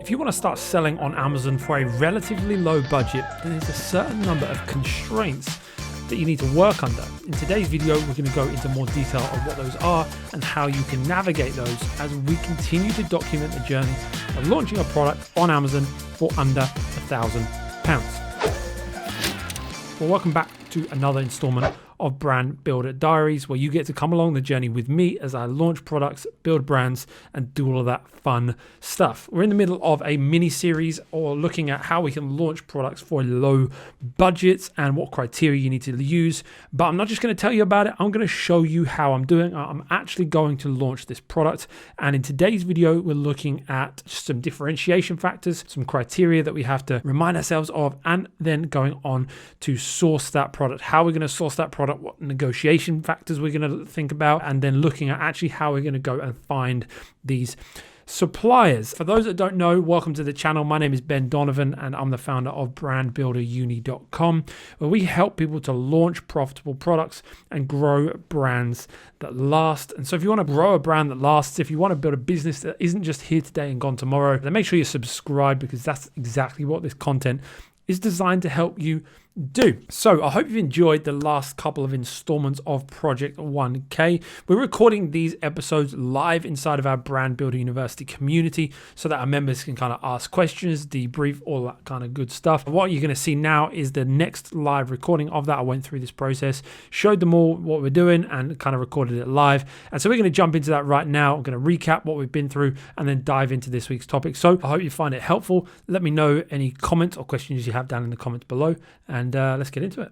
If you want to start selling on Amazon for a relatively low budget, then there's a certain number of constraints that you need to work under. In today's video, we're going to go into more detail on what those are and how you can navigate those as we continue to document the journey of launching a product on Amazon for under £1,000. Well, welcome back to another installment of Brand Builder Diaries, where you get to come along the journey with me as I launch products, build brands, and do all of that fun stuff. We're in the middle of a mini series or looking at how we can launch products for low budgets and what criteria you need to use. But I'm not just going to tell you about it. I'm going to show you how I'm doing. I'm actually going to launch this product. And in today's video, we're looking at some differentiation factors, some criteria that we have to remind ourselves of, and then going on to source that product. How we're going to source that product, what negotiation factors we're going to think about, and then looking at actually how we're going to go and find these suppliers. For those that don't know, welcome to the channel. My name is Ben Donovan and I'm the founder of brandbuilderuni.com, where we help people to launch profitable products and grow brands that last. And so if you want to grow a brand that lasts, if you want to build a business that isn't just here today and gone tomorrow, then make sure you subscribe, because that's exactly what this content is designed to help you do. So I hope you've enjoyed the last couple of installments of Project1K. We're recording these episodes live inside of our Brand Builder University community so that our members can kind of ask questions, debrief, all that kind of good stuff. What you're going to see now is the next live recording of that. I went through this process, showed them all what we're doing, and kind of recorded it live. And so we're going to jump into that right now. I'm going to recap what we've been through and then dive into this week's topic. So I hope you find it helpful. Let me know any comments or questions you have down in the comments below, and let's get into it.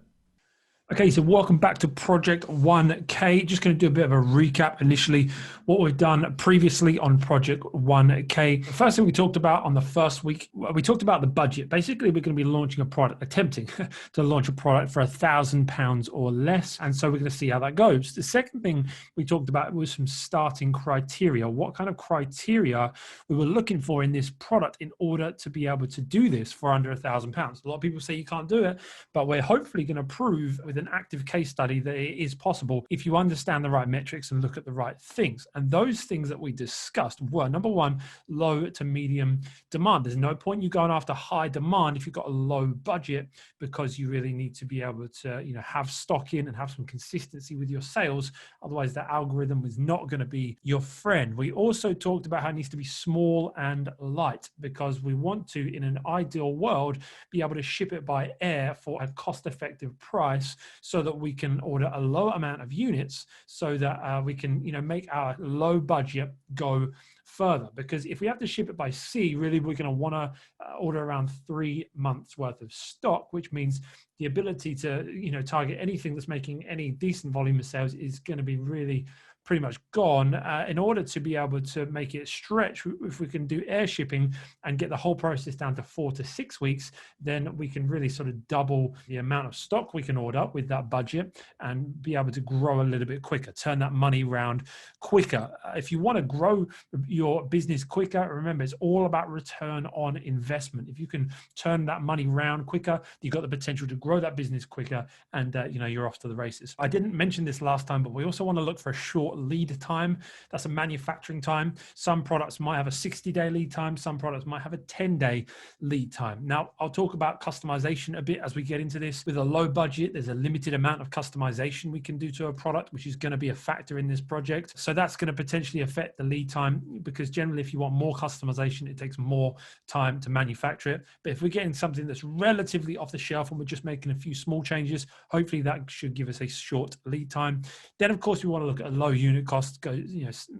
Okay, so welcome back to Project1K. Just going to do a bit of a recap initially, what we've done previously on Project1K. The first thing we talked about on the first week, we talked about the budget. Basically, we're going to be launching a product, attempting to launch a product for £1,000 or less. And so we're going to see how that goes. The second thing we talked about was some starting criteria. What kind of criteria we were looking for in this product in order to be able to do this for under £1,000. A lot of people say you can't do it, but we're hopefully going to prove with an active case study that it is possible if you understand the right metrics and look at the right things. And those things that we discussed were, number one, low to medium demand. There's no point you going after high demand if you've got a low budget, because you really need to be able to, have stock in and have some consistency with your sales. Otherwise, the algorithm is not going to be your friend. We also talked about how it needs to be small and light, because we want to, in an ideal world, be able to ship it by air for a cost-effective price, so that we can order a low amount of units, so that we can, make our low budget go further. Because if we have to ship it by sea, really, we're going to want to order around 3 months worth of stock, which means the ability to, target anything that's making any decent volume of sales is going to be really pretty much gone. In order to be able to make it stretch, if we can do air shipping and get the whole process down to 4 to 6 weeks, then we can really sort of double the amount of stock we can order with that budget and be able to grow a little bit quicker, turn that money around quicker. If you want to grow your business quicker, remember, it's all about return on investment. If you can turn that money around quicker, you've got the potential to grow that business quicker, and you're off to the races. I didn't mention this last time, but we also want to look for a short lead time. That's a manufacturing time. Some products might have a 60-day lead time. Some products might have a 10-day lead time. Now, I'll talk about customization a bit as we get into this. With a low budget, there's a limited amount of customization we can do to a product, which is going to be a factor in this project. So that's going to potentially affect the lead time, because generally, if you want more customization, it takes more time to manufacture it. But if we're getting something that's relatively off the shelf and we're just making a few small changes, hopefully that should give us a short lead time. Then, of course, we want to look at a low unit cost,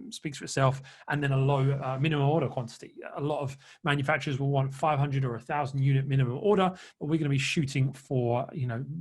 speaks for itself, and then a low minimum order quantity. A lot of manufacturers will want 500 or 1,000 unit minimum order, but we're going to be shooting for,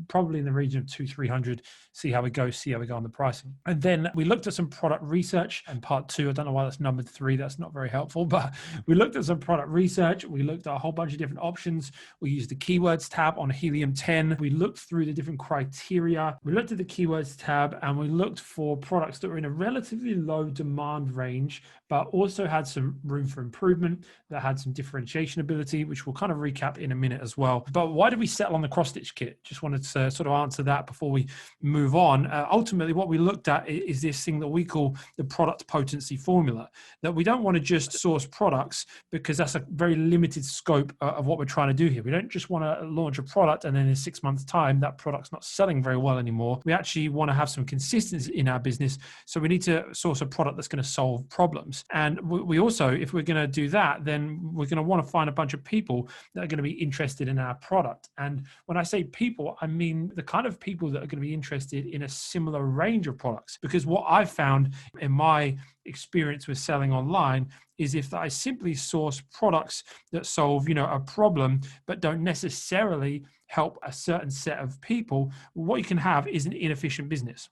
probably in the region of 200-300. See how we go on the pricing. And then we looked at some product research in part 2. I don't know why that's numbered 3. That's not very helpful, but we looked at some product research. We looked at a whole bunch of different options. We used the keywords tab on Helium 10. We looked through the different criteria. We looked at the keywords tab and we looked for products that were in a relatively low demand range, but also had some room for improvement, that had some differentiation ability, which we'll kind of recap in a minute as well. But why did we settle on the cross stitch kit? Just wanted to sort of answer that before we move on. Ultimately, what we looked at is this thing that we call the product potency formula, that we don't want to just source products because that's a very limited scope of what we're trying to do here. We don't just want to launch a product and then in 6 months' time, that product's not selling very well anymore. We actually want to have some consistency in our business. So we need to source a product that's going to solve problems. And we also, if we're going to do that, then we're going to want to find a bunch of people that are going to be interested in our product. And when I say people, I mean the kind of people that are going to be interested in a similar range of products. Because what I've found in my experience with selling online is if I simply source products that solve, a problem, but don't necessarily help a certain set of people, what you can have is an inefficient business.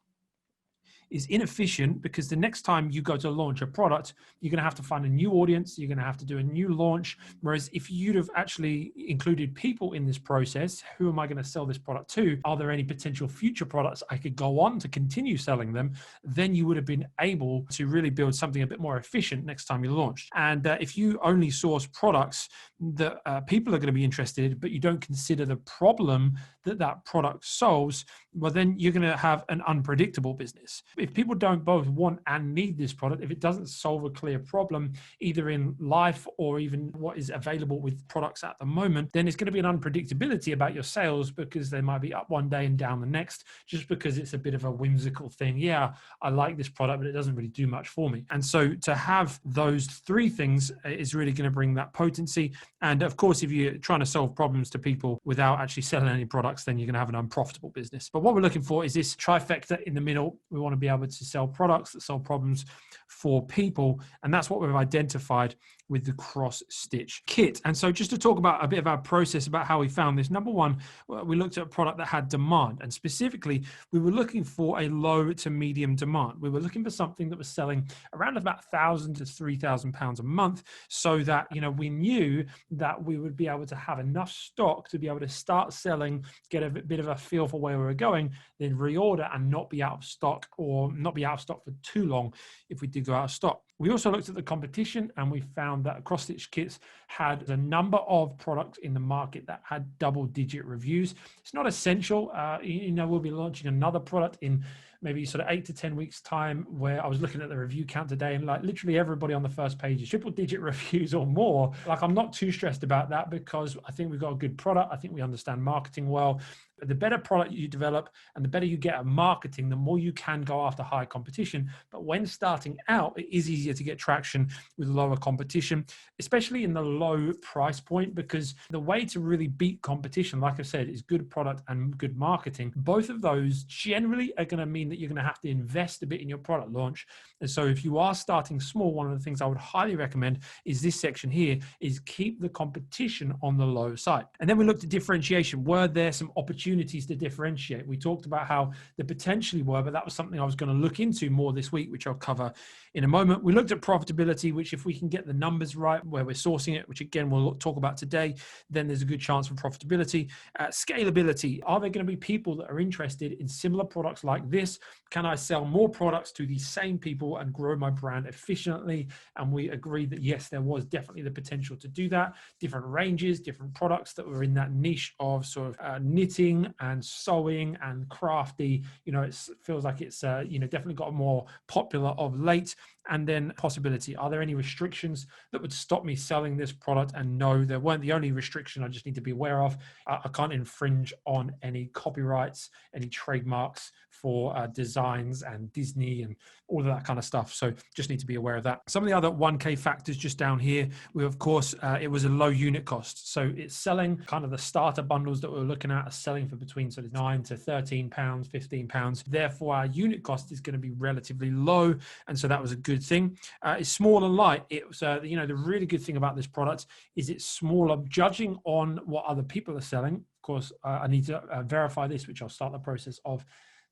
Is inefficient because the next time you go to launch a product, you're going to have to find a new audience. You're going to have to do a new launch. Whereas if you'd have actually included people in this process, who am I going to sell this product to? Are there any potential future products I could go on to continue selling them? Then you would have been able to really build something a bit more efficient next time you launched. And if you only source products that people are going to be interested in, but you don't consider the problem that product solves, well, then you're going to have an unpredictable business. If people don't both want and need this product, if it doesn't solve a clear problem, either in life or even what is available with products at the moment, then it's going to be an unpredictability about your sales because they might be up one day and down the next, just because it's a bit of a whimsical thing. Yeah, I like this product, but it doesn't really do much for me. And so to have those three things is really going to bring that potency. And of course, if you're trying to solve problems to people without actually selling any products, then you're going to have an unprofitable business. But what we're looking for is this trifecta in the middle. We want to be able to sell products that solve problems for people. And that's what we've identified with the cross stitch kit. And so just to talk about a bit of our process about how we found this, number one, we looked at a product that had demand. And specifically, we were looking for a low to medium demand. We were looking for something that was selling around about £1,000 to £3,000 a month, so that, we knew that we would be able to have enough stock to be able to start selling, get a bit of a feel for where we were going, then reorder and not be out of stock, or not be out of stock for too long if we did go out of stock. We also looked at the competition and we found that cross-stitch kits had a number of products in the market that had double-digit reviews. It's not essential. We'll be launching another product in maybe sort of 8 to 10 weeks time, where I was looking at the review count today and like literally everybody on the first page is triple-digit reviews or more. Like, I'm not too stressed about that because I think we've got a good product. I think we understand marketing well. But the better product you develop and the better you get at marketing, the more you can go after high competition. But when starting out, it is easier to get traction with lower competition, especially in the low price point, because the way to really beat competition, like I said, is good product and good marketing. Both of those generally are going to mean that you're going to have to invest a bit in your product launch. And so if you are starting small, one of the things I would highly recommend is this section here, is keep the competition on the low side. And then we looked at differentiation. Were there some opportunities to differentiate? We talked about how there potentially were, but that was something I was going to look into more this week, which I'll cover in a moment. We looked at profitability, which if we can get the numbers right where we're sourcing it, which again we'll talk about today, then there's a good chance for profitability. Scalability. Are there going to be people that are interested in similar products like this? Can I sell more products to the same people and grow my brand efficiently? And we agreed that yes, there was definitely the potential to do that. Different ranges, different products that were in that niche of sort of knitting and sewing and crafty. It feels like it's definitely got more popular of late. And then possibility. Are there any restrictions that would stop me selling this product? And no, there weren't the only restriction I just need to be aware of. I can't infringe on any copyrights, any trademarks for designs and Disney and all of that kind of stuff. So just need to be aware of that. Some of the other 1K factors just down here, of course, it was a low unit cost. So it's selling kind of the starter bundles that we're looking at are selling for between sort of £9 to £13, £15. Therefore, our unit cost is going to be relatively low. And so that was a good thing. It's small and light. It's the really good thing about this product is it's smaller. Judging on what other people are selling, of course, I need to verify this, which I'll start the process of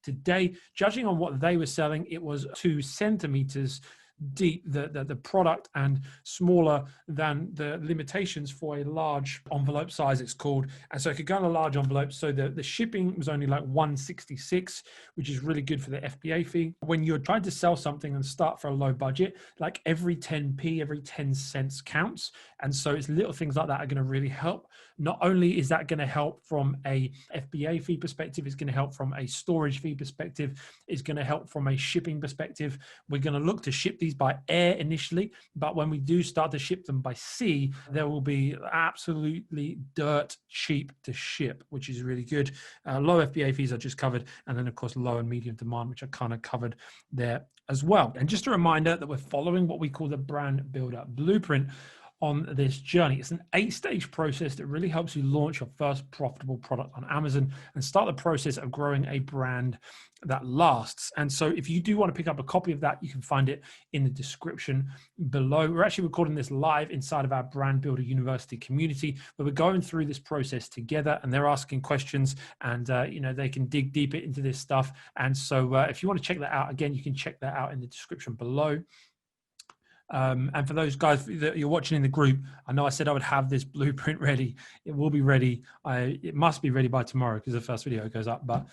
today. Judging on what they were selling, it was 2 centimeters deep the product and smaller than the limitations for a large envelope size, it's called. And so it could go in a large envelope. So the shipping was only like 166, which is really good for the FBA fee. When you're trying to sell something and start for a low budget, like every 10p, every 10 cents counts. And so it's little things like that are going to really help. Not only is that going to help from a FBA fee perspective, it's going to help from a storage fee perspective, it's going to help from a shipping perspective. We're going to look to ship these by air initially, but when we do start to ship them by sea, there will be absolutely dirt cheap to ship, which is really good. Low FBA fees are just covered, and then of course low and medium demand, which are kind of covered there as well. And just a reminder that we're following what we call the brand builder blueprint on this journey. It's an 8-stage process that really helps you launch your first profitable product on Amazon and start the process of growing a brand that lasts. And so if you do want to pick up a copy of that, you can find it in the description below. We're actually recording this live inside of our Brand Builder University community, where we're going through this process together, and they're asking questions, and they can dig deeper into this stuff. And so if you want to check that out, again, you can check that out in the description below. And for those guys that you're watching in the group, I know I said I would have this blueprint ready. It will be ready. It must be ready by tomorrow because the first video goes up, but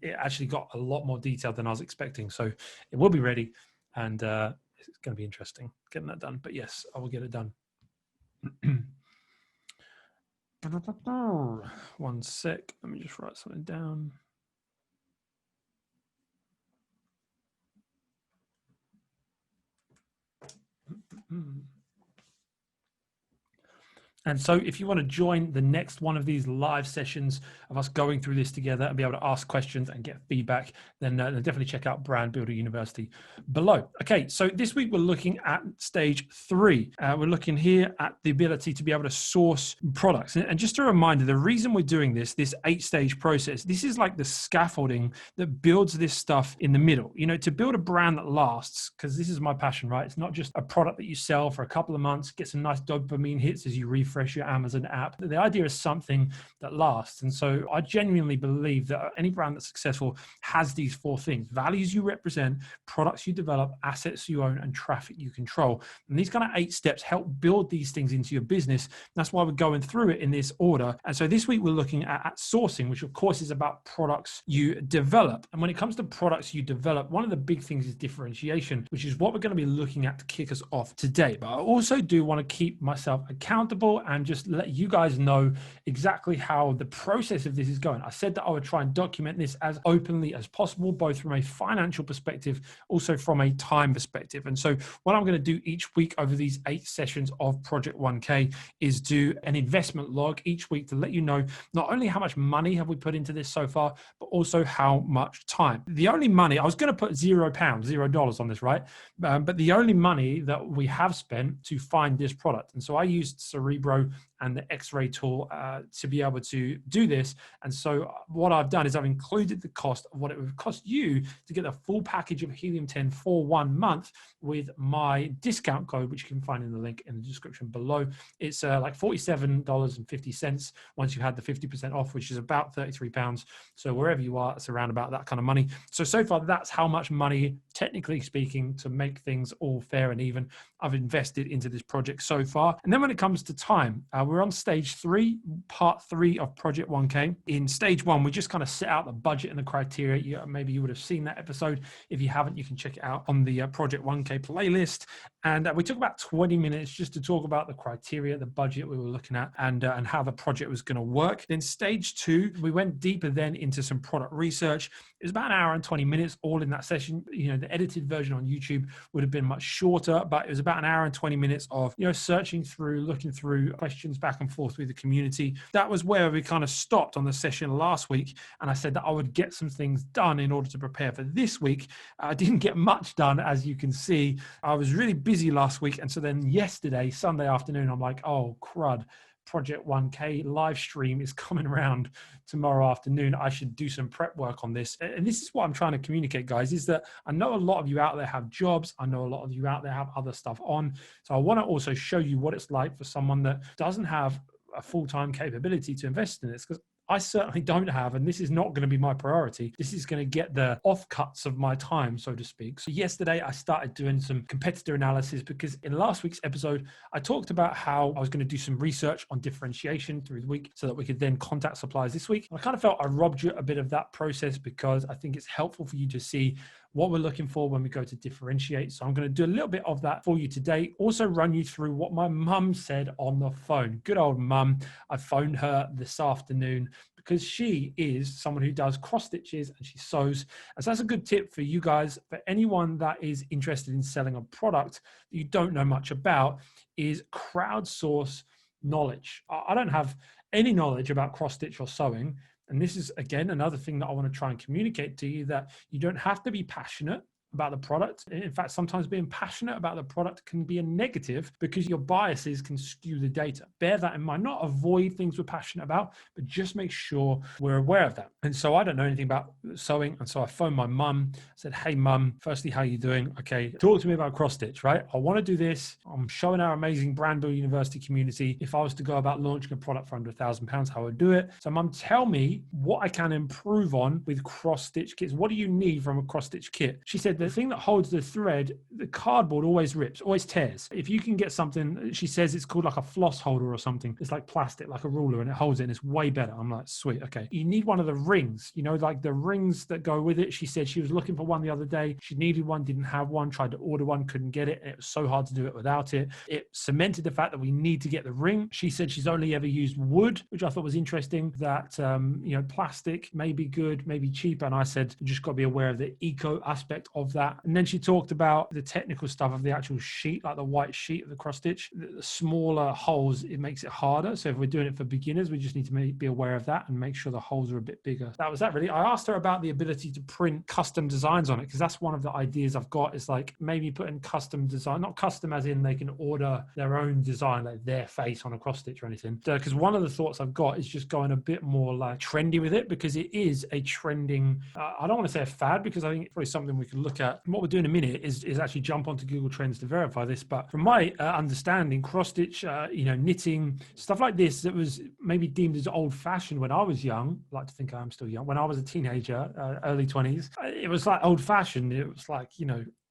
it actually got a lot more detailed than I was expecting. So it will be ready, and it's going to be interesting getting that done. But yes, I will get it done. 1 sec. Let me just write something down. And so if you want to join the next one of these live sessions of us going through this together and be able to ask questions and get feedback, then definitely check out Brand Builder University below. Okay, so this week we're looking at stage 3. We're looking here at the ability to be able to source products. And just a reminder, the reason we're doing this 8-stage process, this is like the scaffolding that builds this stuff in the middle. To build a brand that lasts, because this is my passion, right? It's not just a product that you sell for a couple of months, get some nice dopamine hits as you refresh your Amazon app. The idea is something that lasts. And so I genuinely believe that any brand that's successful has these 4 things: values you represent, products you develop, assets you own, and traffic you control. And these kind of 8 steps help build these things into your business. That's why we're going through it in this order. And so this week we're looking at sourcing, which of course is about products you develop. And when it comes to products you develop, one of the big things is differentiation, which is what we're going to be looking at to kick us off today. But I also do want to keep myself accountable and just let you guys know exactly how the process of this is going. I said that I would try and document this as openly as possible, both from a financial perspective, also from a time perspective. And so what I'm going to do each week over these 8 sessions of Project 1K is do an investment log each week to let you know not only how much money have we put into this so far, but also how much time. The only money, I was going to put £0, $0 on this, right? But the only money that we have spent to find this product. And so I used Cerebro and the X-ray tool to be able to do this. And so what I've done is I've included the cost of what it would cost you to get a full package of Helium-10 for 1 month with my discount code, which you can find in the link in the description below. It's like $47.50 once you had the 50% off, which is about £33. So wherever you are, it's around about that kind of money. So far, that's how much money, technically speaking, to make things all fair and even, I've invested into this project so far. And then when it comes to time, we're on stage 3, part 3 of Project 1K. In stage 1, we just kind of set out the budget and the criteria. Maybe you would have seen that episode. If you haven't, you can check it out on the Project 1K playlist. And we took about 20 minutes just to talk about the criteria, the budget we were looking at, and how the project was going to work. Then stage 2, we went deeper then into some product research. It was about 1 hour and 20 minutes all in that session. The edited version on YouTube would have been much shorter, but it was about 1 hour and 20 minutes of, searching through, looking through questions back and forth with the community. That was where we kind of stopped on the session last week. And I said that I would get some things done in order to prepare for this week. I didn't get much done, as you can see. I was really busy last week. And so then yesterday, Sunday afternoon, I'm like, oh, crud. Project 1K live stream is coming around tomorrow afternoon. I should do some prep work on this. And this is what I'm trying to communicate, guys, is that I know a lot of you out there have jobs. I know a lot of you out there have other stuff on. So I want to also show you what it's like for someone that doesn't have a full-time capability to invest in this, because I certainly don't have, and this is not going to be my priority. This is going to get the offcuts of my time, so to speak. So yesterday I started doing some competitor analysis because in last week's episode, I talked about how I was going to do some research on differentiation through the week so that we could then contact suppliers this week. I kind of felt I robbed you a bit of that process because I think it's helpful for you to see what we're looking for when we go to differentiate. So I'm going to do a little bit of that for you today. Also run you through what my mum said on the phone. Good old mum. I phoned her this afternoon because she is someone who does cross stitches and she sews. And so that's a good tip for you guys. For anyone that is interested in selling a product that you don't know much about, is crowdsource knowledge. I don't have any knowledge about cross stitch or sewing. And this is, again, another thing that I want to try and communicate to you, that you don't have to be passionate about the product. In fact, sometimes being passionate about the product can be a negative because your biases can skew the data. Bear that in mind. Not avoid things we're passionate about, but just make sure we're aware of that. And so I don't know anything about sewing. And so I phoned my mum, said, hey, mum, firstly, how are you doing? Okay, talk to me about cross stitch, right? I want to do this. I'm showing our amazing Brand Builder University community, if I was to go about launching a product for under £1,000, how I would do it. So mum, tell me what I can improve on with cross stitch kits. What do you need from a cross stitch kit? She said, the thing that holds the thread, the cardboard always rips, always tears. If you can get something, she says it's called like a floss holder or something. It's like plastic, like a ruler, and it holds it and it's way better. I'm like, sweet, okay. You need one of the rings, like the rings that go with it. She said she was looking for one the other day. She needed one, didn't have one, tried to order one, couldn't get it. And it was so hard to do it without it. It cemented the fact that we need to get the ring. She said she's only ever used wood, which I thought was interesting, that, plastic may be good, maybe cheaper. And I said, you just got to be aware of the eco aspect of that. And then she talked about the technical stuff of the actual sheet, like the white sheet of the cross stitch. The smaller holes, it makes it harder. So if we're doing it for beginners, we just need to be aware of that and make sure the holes are a bit bigger. That was that really. I asked her about the ability to print custom designs on it, because that's one of the ideas I've got, is like maybe putting custom design, not custom as in they can order their own design, like their face on a cross stitch or anything. Because one of the thoughts I've got is just going a bit more like trendy with it, because it is a trending, I don't want to say a fad, because I think it's probably something we could look at. What we'll do in a minute is actually jump onto Google Trends to verify this. But from my understanding, cross stitch, knitting, stuff like this that was maybe deemed as old fashioned when I was young. I like to think I'm still young. When I was a teenager, early 20s, it was like old fashioned. It was like,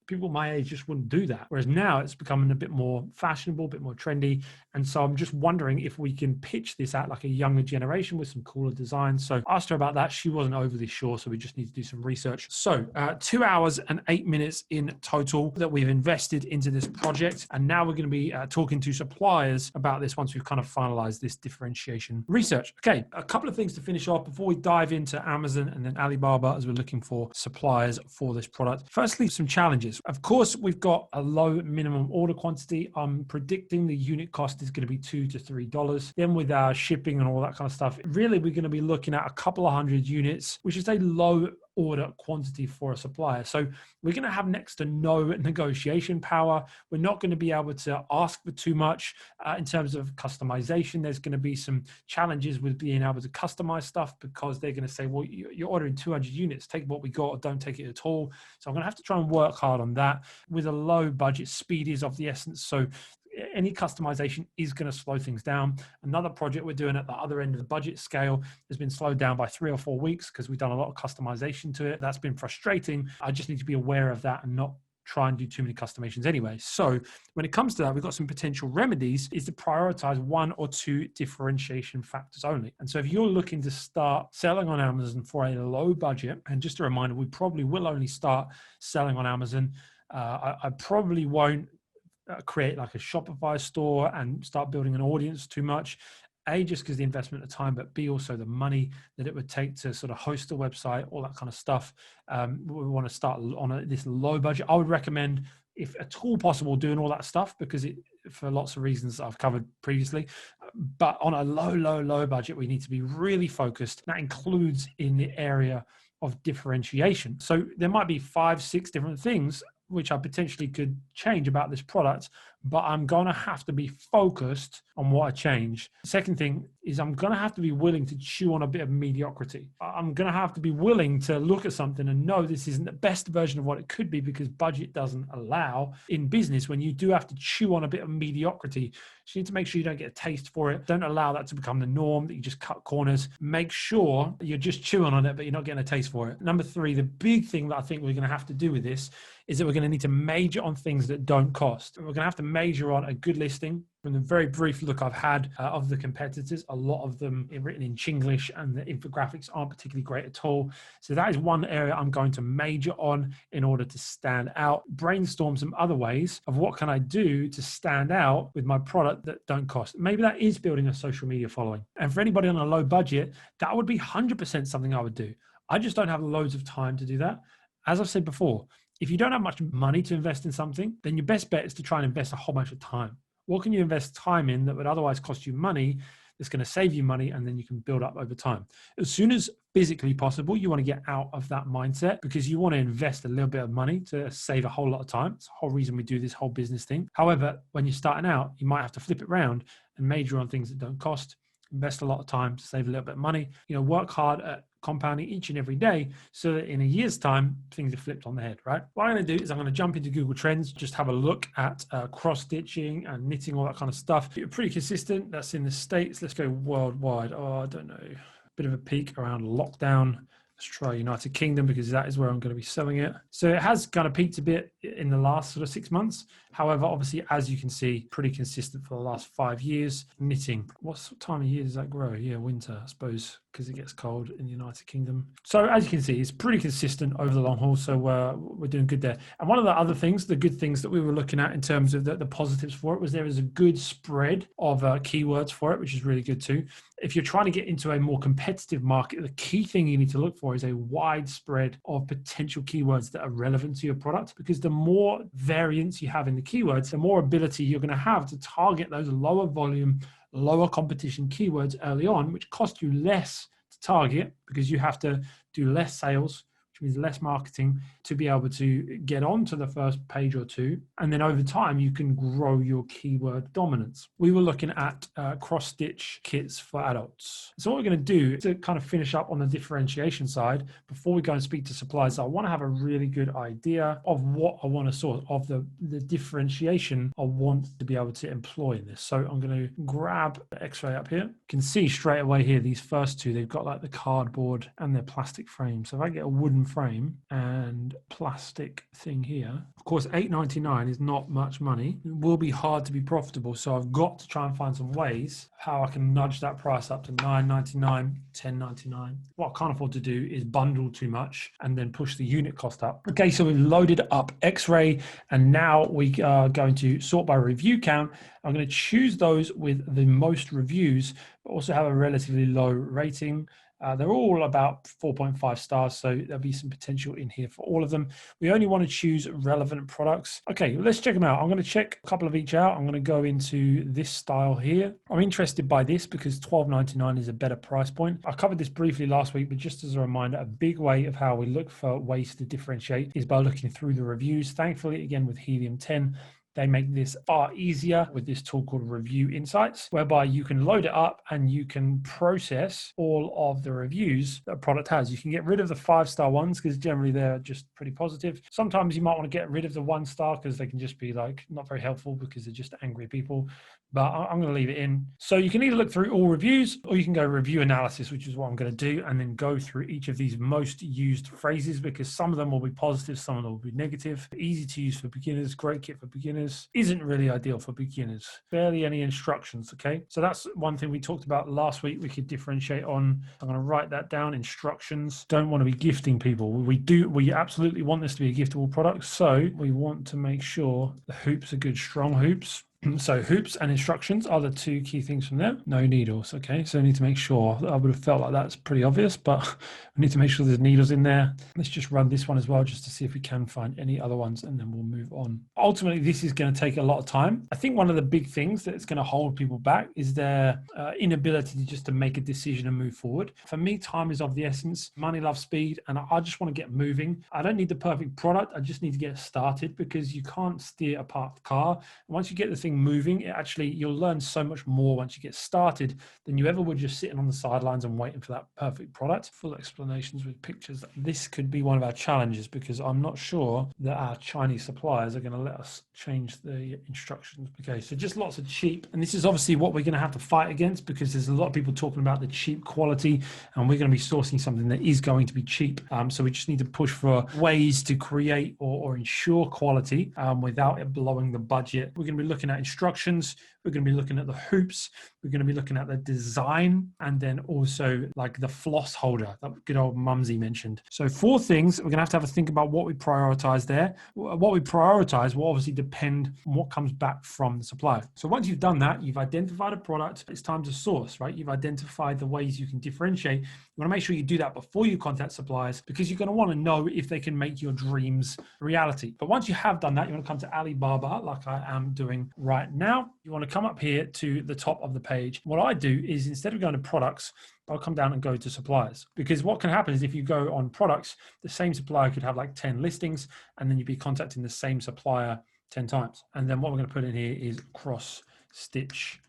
people my age just wouldn't do that. Whereas now it's becoming a bit more fashionable, a bit more trendy. And so I'm just wondering if we can pitch this at like a younger generation with some cooler designs. So I asked her about that. She wasn't overly sure. So we just need to do some research. So 2 hours and 8 minutes in total that we've invested into this project. And now we're going to be talking to suppliers about this once we've kind of finalized this differentiation research. Okay, a couple of things to finish off before we dive into Amazon and then Alibaba as we're looking for suppliers for this product. Firstly, some challenges. Of course, we've got a low minimum order quantity. I'm predicting the unit cost is going to be $2 to $3. Then with our shipping and all that kind of stuff, really we're going to be looking at a couple of hundred units, which is a low order quantity for a supplier. So we're going to have next to no negotiation power. We're not going to be able to ask for too much in terms of customization. There's going to be some challenges with being able to customize stuff, because they're going to say, well, you're ordering 200 units, take what we got or don't take it at all. So I'm going to have to try and work hard on that. With a low budget, speed is of the essence. So any customization is going to slow things down. Another project we're doing at the other end of the budget scale has been slowed down by 3 or 4 weeks because we've done a lot of customization to it. That's been frustrating. I just need to be aware of that and not try and do too many customizations anyway. So when it comes to that, we've got some potential remedies, is to prioritize 1 or 2 differentiation factors only. And so if you're looking to start selling on Amazon for a low budget, and just a reminder, we probably will only start selling on Amazon. I probably won't create like a Shopify store and start building an audience too much. A, just because the investment of time, but B, also the money that it would take to sort of host a website, all that kind of stuff. We want to start on this low budget. I would recommend, if at all possible, doing all that stuff, because for lots of reasons I've covered previously. But on a low budget, we need to be really focused. That includes in the area of differentiation. So there might be 5, 6 different things which I potentially could change about this product, but I'm going to have to be focused on what I change. Second thing is I'm going to have to be willing to chew on a bit of mediocrity. I'm going to have to be willing to look at something and know this isn't the best version of what it could be, because budget doesn't allow. In business, when you do have to chew on a bit of mediocrity, you need to make sure you don't get a taste for it. Don't allow that to become the norm, that you just cut corners. Make sure you're just chewing on it, but you're not getting a taste for it. Number three, the big thing that I think we're going to have to do with this is that we're going to need to major on things that don't cost. We're going to have to major on a good listing. From the very brief look I've had of the competitors, a lot of them are written in Chinglish and the infographics aren't particularly great at all. So that is one area I'm going to major on in order to stand out. Brainstorm some other ways of what can I do to stand out with my product that don't cost. Maybe that is building a social media following. And for anybody on a low budget, that would be 100% something I would do. I just don't have loads of time to do that. As I've said before, if you don't have much money to invest in something, then your best bet is to try and invest a whole bunch of time. What can you invest time in that would otherwise cost you money, that's going to save you money, and then you can build up over time? As soon as physically possible, you want to get out of that mindset, because you want to invest a little bit of money to save a whole lot of time. It's the whole reason we do this whole business thing. However, when you're starting out, you might have to flip it around and major on things that don't cost. Invest a lot of time to save a little bit of money. Work hard at compounding each and every day, so that in a year's time, things are flipped on the head, right? What I'm going to do is I'm going to jump into Google Trends, just have a look at cross-stitching and knitting, all that kind of stuff. Pretty consistent. That's in the States. Let's go worldwide. Oh, I don't know. Bit of a peek around lockdown. Let's try United Kingdom, because that is where I'm going to be selling it. So it has kind of peaked a bit in the last sort of 6 months. However, obviously, as you can see, pretty consistent for the last 5 years. Knitting. What time of year does that grow? Yeah, winter, I suppose, because it gets cold in the United Kingdom. So as you can see, it's pretty consistent over the long haul. So we're doing good there. And one of the other things, the good things that we were looking at in terms of the positives for it, was there is a good spread of keywords for it, which is really good too. If you're trying to get into a more competitive market, the key thing you need to look for is a wide spread of potential keywords that are relevant to your product, because the more variance you have in the keywords, the more ability you're going to have to target those lower volume, lower competition keywords early on, which cost you less to target, because you have to do less sales, which means less marketing, to be able to get onto the first page or two. And then over time, you can grow your keyword dominance. We were looking at cross-stitch kits for adults. So what we're going to do to kind of finish up on the differentiation side, before we go and speak to suppliers, I want to have a really good idea of what I want to source, of the differentiation I want to be able to employ in this. So I'm going to grab the X-ray up here. You can see straight away here, these first two, they've got like the cardboard and their plastic frame. So if I get a wooden frame and plastic thing here, of course $8.99 is not much money. It will be hard to be profitable, so I've got to try and find some ways how I can nudge that price up to $9.99, $10.99. What I can't afford to do is bundle too much and then push the unit cost up. Okay, so we've loaded up X-ray, and now we are going to sort by review count. I'm going to choose those with the most reviews, but also have a relatively low rating. They're all about 4.5 stars, so there'll be some potential in here for all of them. We only want to choose relevant products. Okay, let's check them out. I'm going to check a couple of each out. I'm going to go into this style here. I'm interested by this because $12.99 is a better price point. I covered this briefly last week, but just as a reminder, a big way of how we look for ways to differentiate is by looking through the reviews. Thankfully, again, with Helium 10, they make this far easier with this tool called Review Insights, whereby you can load it up and you can process all of the reviews that a product has. You can get rid of the 5-star ones because generally they're just pretty positive. Sometimes you might want to get rid of the 1-star because they can just be like not very helpful because they're just angry people. But I'm going to leave it in. So you can either look through all reviews or you can go review analysis, which is what I'm going to do, and then go through each of these most used phrases, because some of them will be positive, some of them will be negative. Easy to use for beginners, great kit for beginners, isn't really ideal for beginners. Barely any instructions, okay? So that's one thing we talked about last week we could differentiate on. I'm going to write that down, instructions. Don't want to be gifting people. We absolutely want this to be a giftable product, so we want to make sure the hoops are good, strong hoops. So hoops and instructions are the two key things from there. No needles. Okay, so I need to make sure. I would have felt like that's pretty obvious, but we need to make sure there's needles in there. Let's just run this one as well, just to see if we can find any other ones, and then we'll move on. Ultimately, this is going to take a lot of time. I think one of the big things that's going to hold people back is their inability to just to make a decision and move forward. For me, time is of the essence. Money loves speed, and I just want to get moving. I don't need the perfect product. I just need to get started, because you can't steer a parked car. Once you get the thing moving, you'll learn so much more once you get started than you ever would just sitting on the sidelines and waiting for that perfect product. Full explanations with pictures. This could be one of our challenges, because I'm not sure that our Chinese suppliers are going to let us change the instructions. Okay, so just lots of cheap, and this is obviously what we're going to have to fight against, because there's a lot of people talking about the cheap quality, and we're going to be sourcing something that is going to be cheap. So we just need to push for ways to create or ensure quality without it blowing the budget. We're going to be looking at instructions. We're going to be looking at the hoops. We're going to be looking at the design, and then also like the floss holder that good old Mumsy mentioned. So 4 things. We're going to have a think about what we prioritize there. What we prioritize will obviously depend on what comes back from the supplier. So once you've done that, you've identified a product, it's time to source, right? You've identified the ways you can differentiate. You want to make sure you do that before you contact suppliers, because you're going to want to know if they can make your dreams reality. But once you have done that, you want to come to Alibaba, like I am doing right now. You want to come up here to the top of the page. What I do is, instead of going to products, I'll come down and go to suppliers, because what can happen is if you go on products, the same supplier could have like 10 listings, and then you'd be contacting the same supplier 10 times. And then what we're going to put in here is cross stitch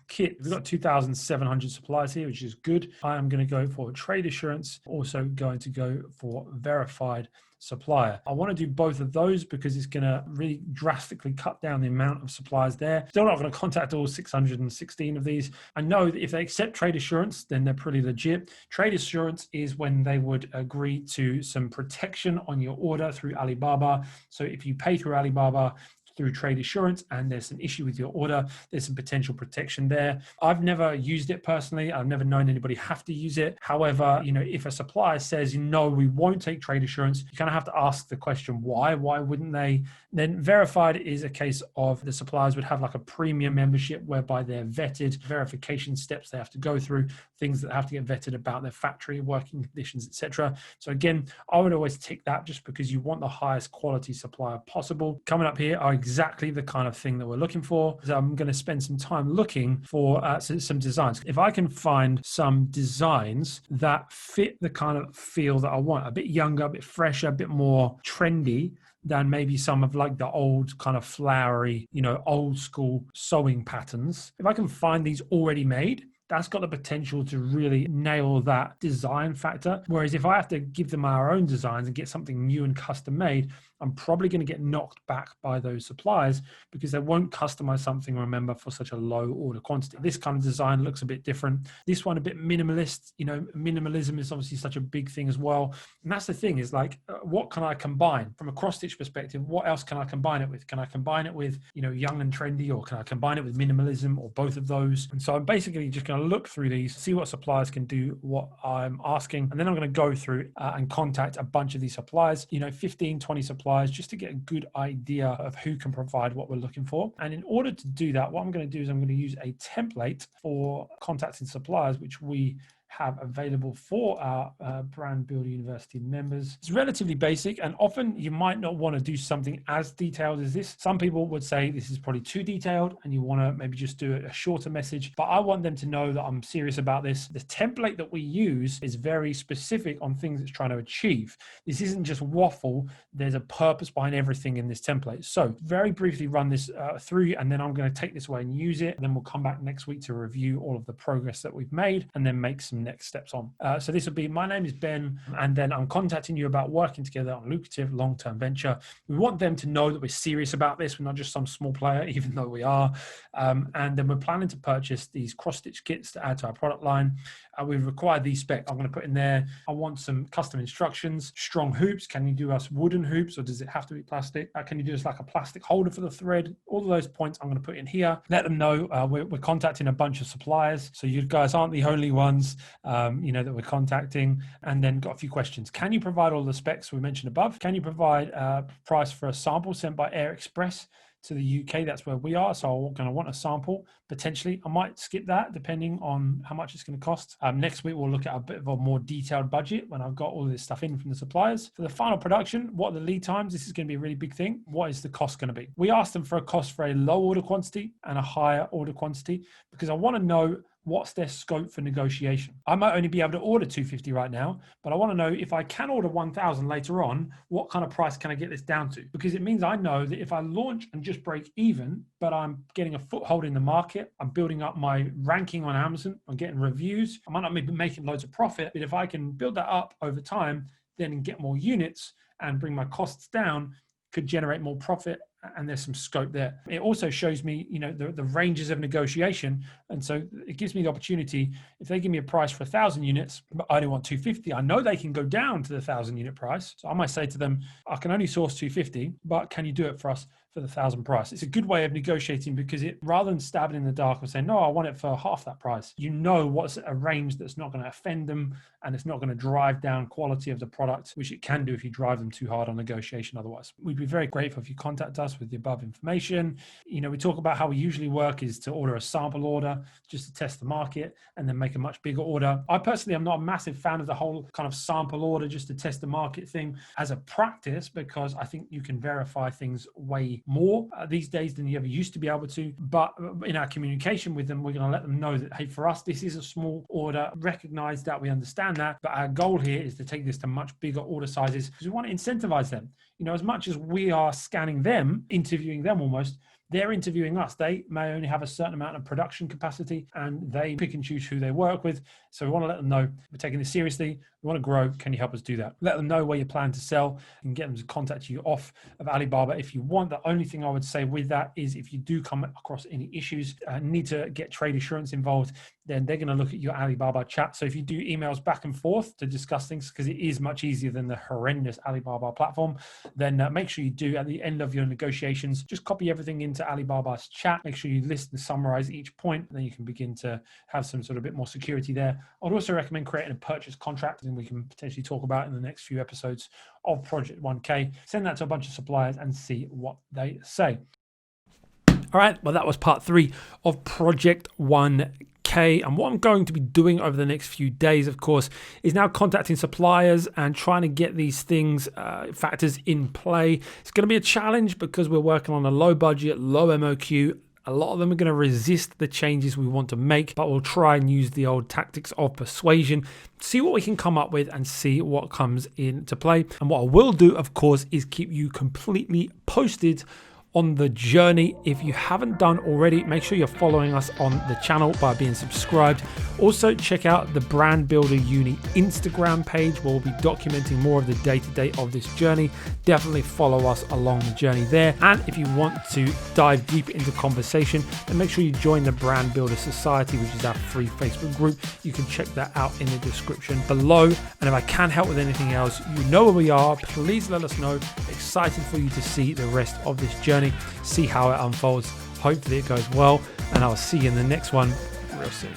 kit. We've got 2,700 suppliers here, which is good. I am going to go for trade assurance, also going to go for verified supplier. I want to do both of those because it's going to really drastically cut down the amount of suppliers there. Still not going to contact all 616 of these. I know that if they accept trade assurance, then they're pretty legit. Trade assurance is when they would agree to some protection on your order through Alibaba. So if you pay through Alibaba, through trade assurance, and there's an issue with your order, there's some potential protection there. I've never used it personally. I've never known anybody have to use it. However, if a supplier says, no, we won't take trade assurance, you kind of have to ask the question, why? Why wouldn't they? Then verified is a case of the suppliers would have like a premium membership whereby they're vetted, verification steps they have to go through, things that have to get vetted about their factory, working conditions, etc. So again, I would always tick that just because you want the highest quality supplier possible. Coming up here are exactly the kind of thing that we're looking for. So I'm going to spend some time looking for some designs. If I can find some designs that fit the kind of feel that I want, a bit younger, a bit fresher, a bit more trendy than maybe some of like the old kind of flowery, old school sewing patterns. If I can find these already made, that's got the potential to really nail that design factor. Whereas if I have to give them our own designs and get something new and custom made, I'm probably going to get knocked back by those suppliers because they won't customize something, remember, for such a low order quantity. This kind of design looks a bit different. This one a bit minimalist. Minimalism is obviously such a big thing as well. And that's the thing is like, what can I combine? From a cross-stitch perspective, what else can I combine it with? Can I combine it with, young and trendy, or can I combine it with minimalism, or both of those? And so I'm basically just going to look through these, see what suppliers can do what I'm asking. And then I'm going to go through and contact a bunch of these suppliers, 15, 20 suppliers, just to get a good idea of who can provide what we're looking for. And in order to do that, what I'm going to do is I'm going to use a template for contacting suppliers, which we have available for our Brand Builder University members. It's relatively basic, and often you might not want to do something as detailed as this. Some people would say this is probably too detailed and you want to maybe just do a shorter message, but I want them to know that I'm serious about this. The template that we use is very specific on things it's trying to achieve. This isn't just waffle. There's a purpose behind everything in this template. So very briefly run this through, and then I'm going to take this away and use it. And then we'll come back next week to review all of the progress that we've made and then make some next steps on. So this will be, my name is Ben, and then I'm contacting you about working together on a lucrative long-term venture. We want them to know that we're serious about this. We're not just some small player, even though we are. And then we're planning to purchase these cross-stitch kits to add to our product line. We require these specs. I'm going to put in there, I want some custom instructions, strong hoops. Can you do us wooden hoops, or does it have to be plastic? Can you do us like a plastic holder for the thread? All of those points I'm going to put in here. Let them know we're contacting a bunch of suppliers. So you guys aren't the only ones that we're contacting. And then got a few questions. Can you provide all the specs we mentioned above? Can you provide a price for a sample sent by Air Express to the UK. That's where we are. So I'm going to want a sample potentially. I might skip that depending on how much it's going to cost. Next week, we'll look at a bit of a more detailed budget when I've got all this stuff in from the suppliers. For the final production, what are the lead times? This is going to be a really big thing. What is the cost going to be? We asked them for a cost for a low order quantity and a higher order quantity because I want to know what's their scope for negotiation. I might only be able to order 250 right now, but I want to know if I can order 1,000 later on, what kind of price can I get this down to? Because it means I know that if I launch and just break even, but I'm getting a foothold in the market, I'm building up my ranking on Amazon, I'm getting reviews, I might not be making loads of profit, but if I can build that up over time, then get more units and bring my costs down, could generate more profit, and there's some scope there. It also shows me, the ranges of negotiation. And so it gives me the opportunity, if they give me a price for 1,000 units, but I only want 250, I know they can go down to the 1,000 unit price. So I might say to them, I can only source 250, but can you do it for us for the 1,000 price? It's a good way of negotiating because rather than stabbing in the dark and saying, no, I want it for half that price, what's a range that's not going to offend them and it's not going to drive down quality of the product, which it can do if you drive them too hard on negotiation otherwise. We'd be very grateful if you contact us with the above information. We talk about how we usually work is to order a sample order just to test the market and then make a much bigger order. I personally am not a massive fan of the whole kind of sample order just to test the market thing as a practice, because I think you can verify things way more these days than you ever used to be able to. But in our communication with them, we're going to let them know that, hey, for us, this is a small order, recognize that, we understand that, but our goal here is to take this to much bigger order sizes because we want to incentivize them. As much as we are scanning them, interviewing them almost, they're interviewing us. They may only have a certain amount of production capacity and they pick and choose who they work with. So we want to let them know we're taking this seriously. We want to grow. Can you help us do that? Let them know where you plan to sell and get them to contact you off of Alibaba if you want. The only thing I would say with that is if you do come across any issues, need to get trade assurance involved, then they're going to look at your Alibaba chat. So if you do emails back and forth to discuss things, because it is much easier than the horrendous Alibaba platform, then make sure you do at the end of your negotiations, just copy everything into Alibaba's chat. Make sure you list and summarize each point, and then you can begin to have some sort of bit more security there. I'd also recommend creating a purchase contract, and we can potentially talk about in the next few episodes of Project 1K. Send that to a bunch of suppliers and see what they say. All right, well, that was part 3 of Project 1K. And what I'm going to be doing over the next few days, of course, is now contacting suppliers and trying to get these things, factors in play. It's going to be a challenge because we're working on a low budget, low MOQ. A lot of them are going to resist the changes we want to make, but we'll try and use the old tactics of persuasion, see what we can come up with and see what comes into play. And what I will do, of course, is keep you completely posted on the journey. If you haven't done already, make sure you're following us on the channel by being subscribed. Also, check out the Brand Builder Uni Instagram page where we'll be documenting more of the day-to-day of this journey. Definitely follow us along the journey there. And if you want to dive deep into conversation, then make sure you join the Brand Builder Society, which is our free Facebook group. You can check that out in the description below. And if I can help with anything else, you know where we are. Please let us know. Excited for you to see the rest of this journey, see how it unfolds. Hopefully it goes well, and I'll see you in the next one real soon.